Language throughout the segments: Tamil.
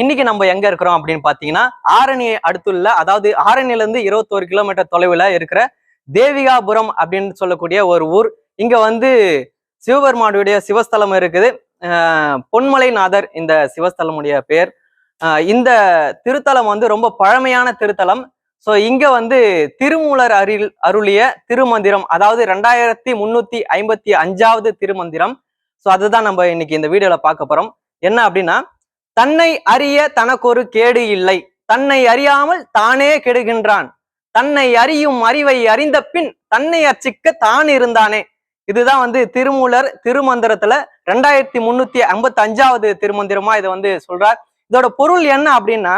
இன்னைக்கு நம்ம எங்க இருக்கிறோம் அப்படின்னு பாத்தீங்கன்னா ஆரணி அடுத்துள்ள, அதாவது ஆரணியில இருந்து 21 கிலோமீட்டர் தொலைவுல இருக்கிற தேவிகாபுரம் அப்படின்னு சொல்லக்கூடிய ஒரு ஊர். இங்க வந்து சிவபெருமானுடைய சிவஸ்தலம் இருக்குது. பொன்மலைநாதர் இந்த சிவஸ்தலமுடைய பேர். இந்த திருத்தலம் வந்து ரொம்ப பழமையான திருத்தலம். ஸோ இங்க வந்து திருமூலர் அருளிய திருமந்திரம், அதாவது 2355வது திருமந்திரம். ஸோ அதுதான் நம்ம இன்னைக்கு இந்த வீடியோல பார்க்க போறோம். என்ன அப்படின்னா, தன்னை அறிய தனக்கொரு கேடு இல்லை, தன்னை அறியாமல் தானே கெடுகின்றான், தன்னை அறியும் அறிவை அறிந்த பின் தன்னை அர்ச்சிக்க தான் இருந்தானே. இதுதான் வந்து திருமூலர் திருமந்திரத்துல 2355வது திருமந்திரமா இதை வந்து சொல்றார். இதோட பொருள் என்ன அப்படின்னா,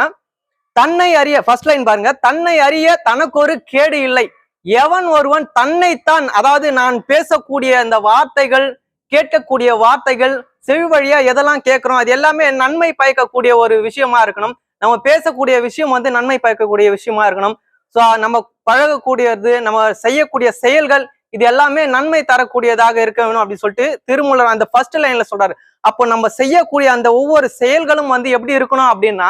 தன்னை அறிய, ஃபர்ஸ்ட் லைன் பாருங்க, தன்னை அறிய தனக்கொரு கேடு இல்லை. எவன் ஒருவன் தன்னைத்தான், அதாவது நான் பேசக்கூடிய இந்த வார்த்தைகள், கேட்கக்கூடிய வார்த்தைகள், செவி வழியா எதெல்லாம் கேட்கிறோம் அது எல்லாமே நன்மை பயக்கக்கூடிய ஒரு விஷயமா இருக்கணும். நம்ம பேசக்கூடிய விஷயம் வந்து நன்மை பயக்கக்கூடிய விஷயமா இருக்கணும். ஸோ நம்ம பழகக்கூடியது, நம்ம செய்யக்கூடிய செயல்கள், இது எல்லாமே நன்மை தரக்கூடியதாக இருக்க வேணும் அப்படின்னு சொல்லிட்டு திருமூலர் அந்த ஃபர்ஸ்ட் லைன்ல சொல்றாரு. அப்போ நம்ம செய்யக்கூடிய அந்த ஒவ்வொரு செயல்களும் வந்து எப்படி இருக்கணும் அப்படின்னா,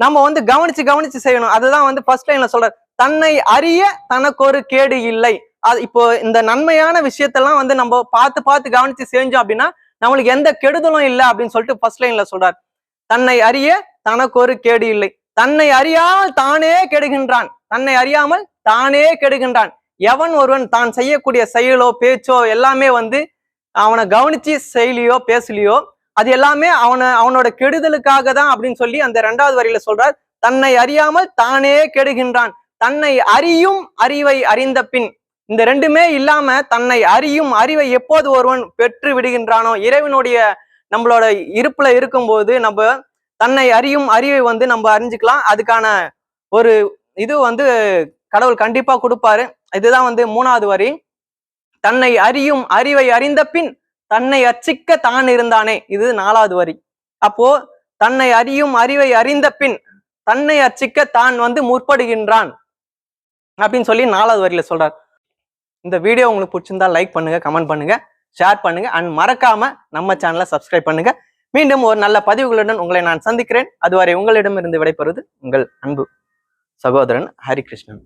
நம்ம வந்து கவனிச்சு கவனிச்சு செய்யணும். அதுதான் வந்து ஃபர்ஸ்ட் லைன்ல சொல்றாரு, தன்னை அறிய தனக்கொரு கேடு இல்லை. அது இப்போ இந்த நன்மையான விஷயத்தெல்லாம் வந்து நம்ம பார்த்து பார்த்து கவனிச்சு செஞ்சோம் அப்படின்னா நம்மளுக்கு எந்த கெடுதலும் இல்லை அப்படின்னு சொல்லிட்டு ஃபர்ஸ்ட் லைன்ல சொல்றாரு. தன்னை அறிய தனக்கொரு கேடு இல்லை, தன்னை அறியாமல் தானே கெடுகின்றான், தன்னை அறியாமல் தானே கெடுகின்றான். எவன் ஒருவன் தான் செய்யக்கூடிய செயலோ பேச்சோ எல்லாமே வந்து அவனை கவனிச்சு செயலியோ பேசலையோ அது எல்லாமே அவனோட கெடுதலுக்காக தான் அப்படின்னு சொல்லி அந்த 2வது வரியில சொல்றார். தன்னை அறியாமல் தானே கெடுகின்றான், தன்னை அறியும் அறிவை அறிந்த பின். இந்த ரெண்டுமே இல்லாம தன்னை அறியும் அறிவை எப்போது ஒருவன் பெற்று விடுகின்றானோ, இறைவனுடைய நம்மளோட இருப்புல இருக்கும்போது நம்ம தன்னை அறியும் அறிவை வந்து நம்ம அறிஞ்சுக்கலாம். அதுக்கான ஒரு இது வந்து கடவுள் கண்டிப்பா கொடுப்பாரு. இதுதான் வந்து 3வது வரி. தன்னை அறியும் அறிவை அறிந்த பின் தன்னை அர்ச்சிக்க தான் இருந்தானே. இது 4வது வரி. அப்போ தன்னை அறியும் அறிவை அறிந்த பின் தன்னை அர்ச்சிக்க தான் வந்து முற்படுகின்றான் அப்படின்னு சொல்லி 4வது வரியில சொல்றார். இந்த வீடியோ உங்களுக்கு பிடிச்சிருந்தா லைக் பண்ணுங்க, கமெண்ட் பண்ணுங்க, ஷேர் பண்ணுங்க, அண்ட் மறக்காம நம்ம சேனலை சப்ஸ்கிரைப் பண்ணுங்க. மீண்டும் ஒரு நல்ல பதிவுகளுடன் உங்களை நான் சந்திக்கிறேன். அதுவரை உங்களிடமிருந்து விடைபெறுவது உங்கள் அன்பு சகோதரன் ஹரிகிருஷ்ணன்.